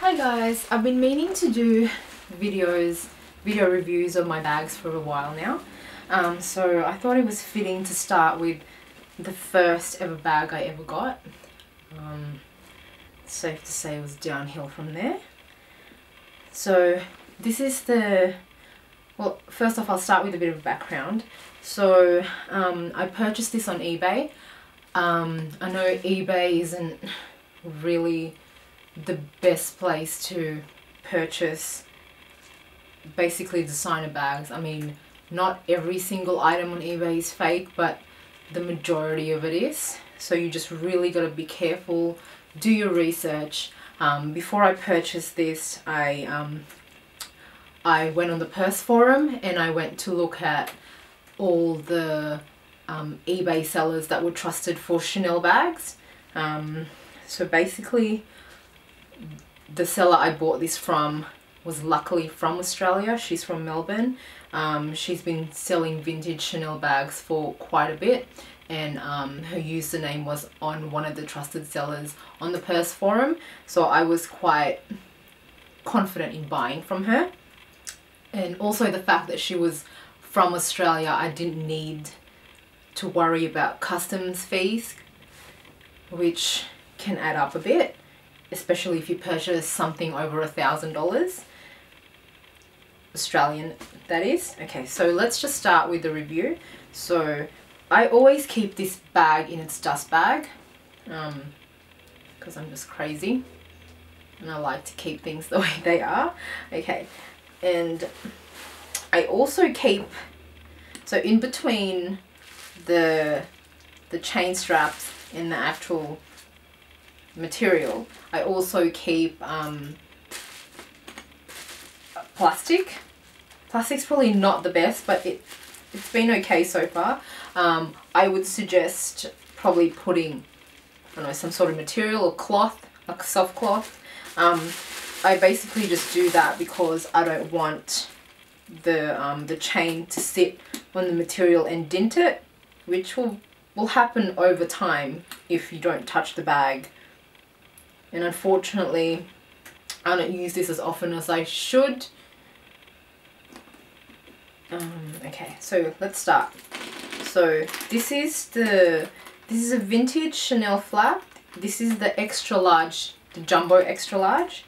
Hi guys, I've been meaning to do video reviews of my bags for a while now. So I thought it was fitting to start with the first ever bag I ever got. Safe to say it was downhill from there. So this is well, first off I'll start with a bit of background. So I purchased this on eBay. I know eBay isn't really the best place to purchase basically designer bags. I mean, not every single item on eBay is fake, but the majority of it is. So you just really got to be careful, do your research. Before I purchased this, I went on the purse forum and I went to look at all the eBay sellers that were trusted for Chanel bags. So basically the seller I bought this from was luckily from Australia. She's from Melbourne. She's been selling vintage Chanel bags for quite a bit, and her username was on one of the trusted sellers on the purse forum, so I was quite confident in buying from her. And also the fact that she was from Australia, I didn't need to worry about customs fees, which can add up a bit, especially if you purchase something over $1,000 Australian, that is. Okay, so let's just start with the review. So I always keep this bag in its dust bag because I'm just crazy and I like to keep things the way they are. Okay, and I also keep, so in between the chain straps and the actual material, I also keep plastic. Plastic's probably not the best, but it's been okay so far. I would suggest probably putting, I don't know, some sort of material or cloth, like a soft cloth. I basically just do that because I don't want the chain to sit on the material and dent it, which will happen over time if you don't touch the bag. And unfortunately, I don't use this as often as I should. Okay, so let's start. So this is a vintage Chanel flap. This is the extra large, the jumbo extra large.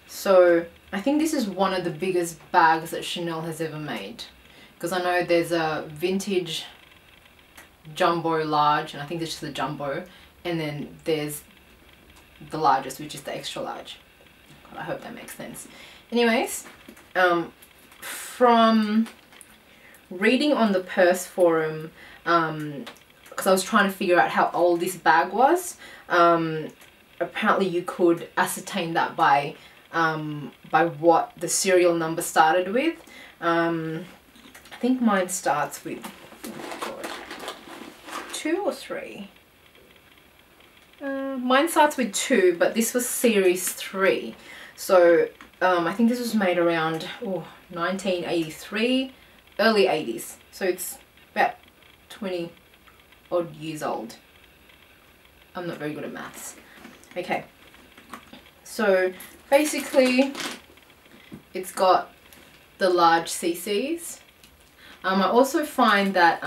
So I think this is one of the biggest bags that Chanel has ever made, because I know there's a vintage jumbo large, and I think this is the jumbo, and then there's the largest, which is the extra large. God, I hope that makes sense. Anyways, from reading on the purse forum, because I was trying to figure out how old this bag was, apparently you could ascertain that by what the serial number started with. I think mine starts with, oh God, 2 or 3. Mine starts with 2, but this was series 3. So I think this was made around 1983, early 80s. So it's about 20 odd years old. I'm not very good at maths. Okay, so basically it's got the large CCs. I also find that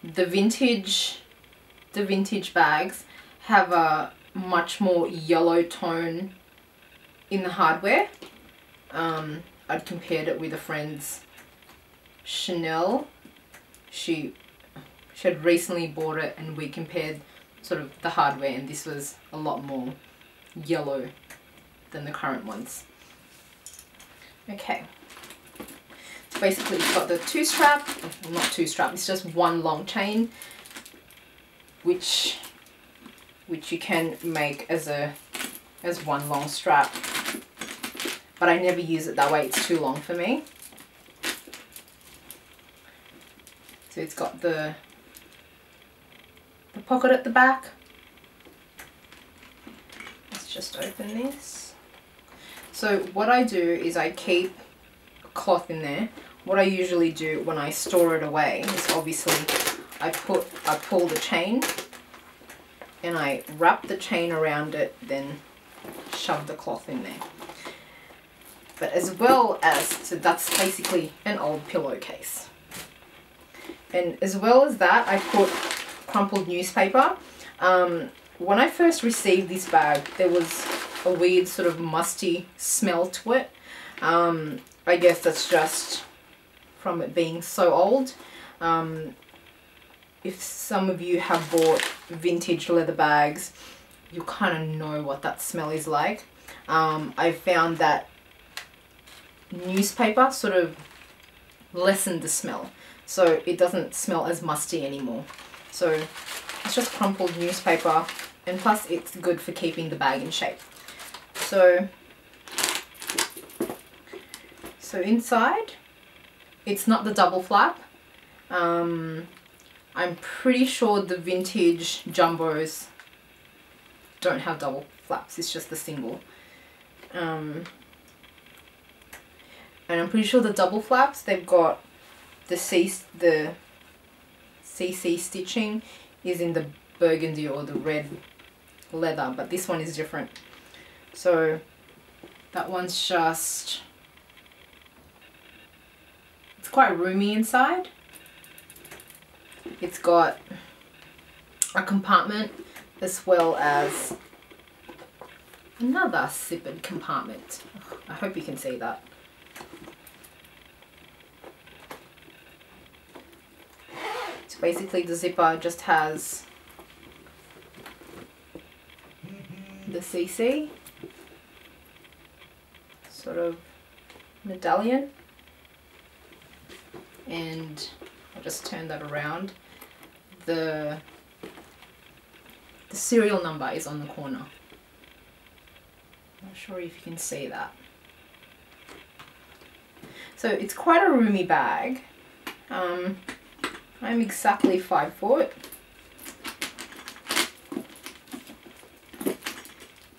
the vintage bags have a much more yellow tone in the hardware. I'd compared it with a friend's Chanel. She had recently bought it and we compared sort of the hardware, and this was a lot more yellow than the current ones. Okay, so basically it's got the 2-strap, well, not 2-strap, it's just one long chain, which you can make as one long strap, but I never use it that way, it's too long for me. So it's got the pocket at the back. Let's just open this. So what I do is I keep a cloth in there. What I usually do when I store it away is obviously I pull the chain and I wrap the chain around it, then shove the cloth in there. But as well as, so that's basically an old pillowcase. And as well as that, I put crumpled newspaper. When I first received this bag, there was a weird sort of musty smell to it. I guess that's just from it being so old. If some of you have bought vintage leather bags, you kind of know what that smell is like. I found that newspaper sort of lessened the smell, so it doesn't smell as musty anymore. So it's just crumpled newspaper, and plus it's good for keeping the bag in shape. So inside, it's not the double flap. I'm pretty sure the vintage jumbos don't have double flaps, it's just the single. And I'm pretty sure the double flaps, they've got the CC stitching is in the burgundy or the red leather, but this one is different. So that one's just, it's quite roomy inside. It's got a compartment as well as another zippered compartment. I hope you can see that. So basically the zipper just has the CC sort of medallion, and I'll just turn that around. The serial number is on the corner. Not sure if you can see that. So it's quite a roomy bag. I'm exactly 5 foot.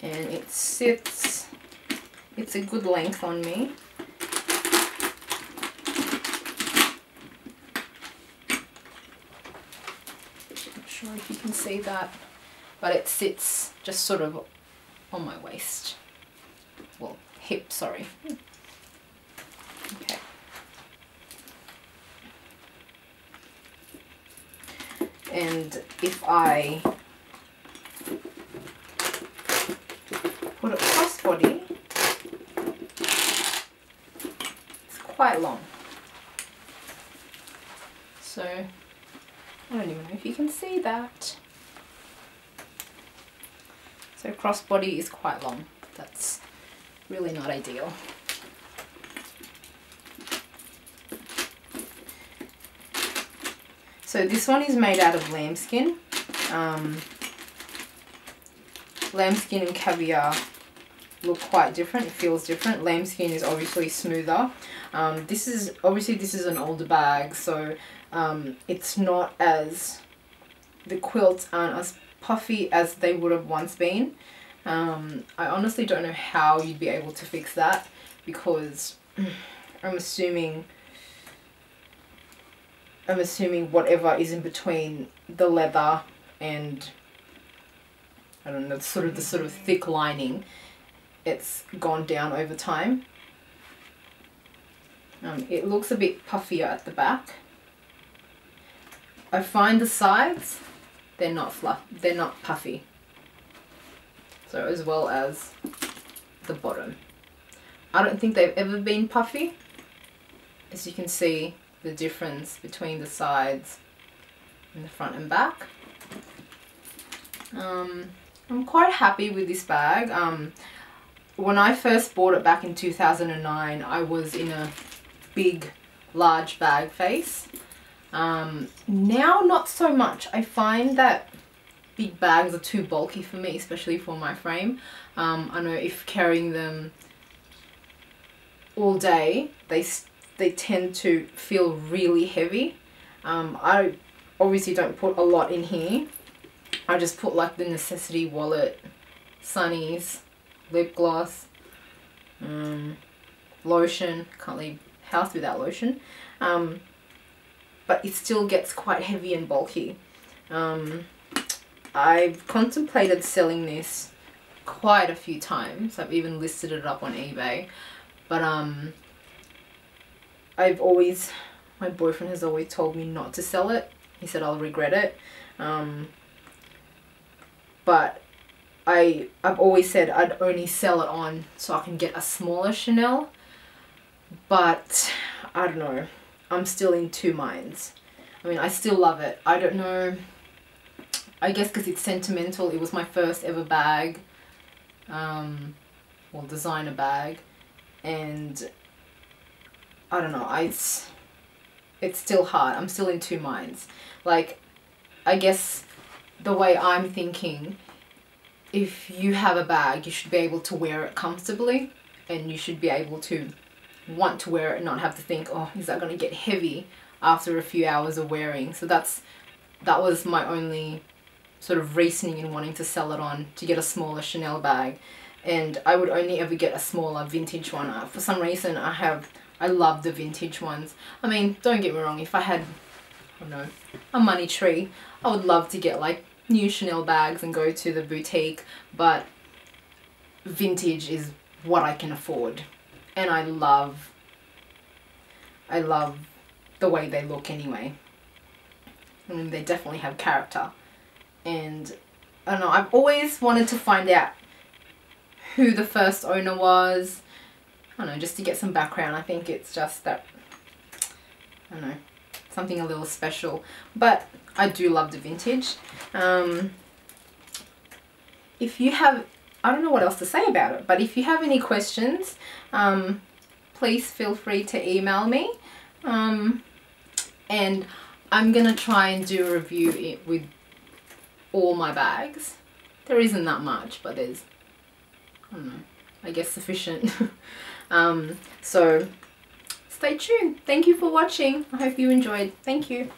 And it sits, it's a good length on me. Not sure if you can see that, but it sits just sort of on my waist. Well, hip, sorry. Okay. And if I put it crossbody, it's quite long. So I don't even know if you can see that. So crossbody is quite long. That's really not ideal. So this one is made out of lambskin. Lambskin and caviar look quite different. It feels different. Lambskin is obviously smoother. This is an older bag, so it's not as, the quilts aren't as puffy as they would have once been. I honestly don't know how you'd be able to fix that, because I'm assuming whatever is in between the leather and, I don't know, the sort of thick lining, it's gone down over time. It looks a bit puffier at the back. I find the sides, they're not puffy. So as well as the bottom. I don't think they've ever been puffy. As you can see, the difference between the sides and the front and back. I'm quite happy with this bag. When I first bought it back in 2009, I was in a big, large bag face. Now not so much. I find that big bags are too bulky for me, especially for my frame. I know if carrying them all day, they tend to feel really heavy. I obviously don't put a lot in here. I just put like the necessity wallet, sunnies, lip gloss, lotion. Can't leave house without lotion. But it still gets quite heavy and bulky. I've contemplated selling this quite a few times. I've even listed it up on eBay. But my boyfriend has always told me not to sell it. He said I'll regret it. But I've always said I'd only sell it on so I can get a smaller Chanel. But I don't know. I'm still in two minds. I mean, I still love it. I don't know. I guess because it's sentimental. It was my first ever bag. Well, designer bag. And I don't know. It's still hard. I'm still in two minds. Like, I guess the way I'm thinking, if you have a bag, you should be able to wear it comfortably. And you should be able to want to wear it and not have to think, oh, is that going to get heavy after a few hours of wearing? So that was my only sort of reasoning in wanting to sell it on, to get a smaller Chanel bag. And I would only ever get a smaller vintage one. For some reason I love the vintage ones. I mean, don't get me wrong, if I had, I don't know, a money tree, I would love to get like new Chanel bags and go to the boutique, but vintage is what I can afford. And I love the way they look anyway. I mean, they definitely have character. And I don't know, I've always wanted to find out who the first owner was. I don't know, just to get some background. I think it's just that, I don't know, something a little special. But I do love the vintage. If you have, I don't know what else to say about it, but if you have any questions, please feel free to email me. And I'm gonna try and do a review with all my bags. There isn't that much, but there's, I don't know, I guess sufficient. So stay tuned. Thank you for watching. I hope you enjoyed. Thank you.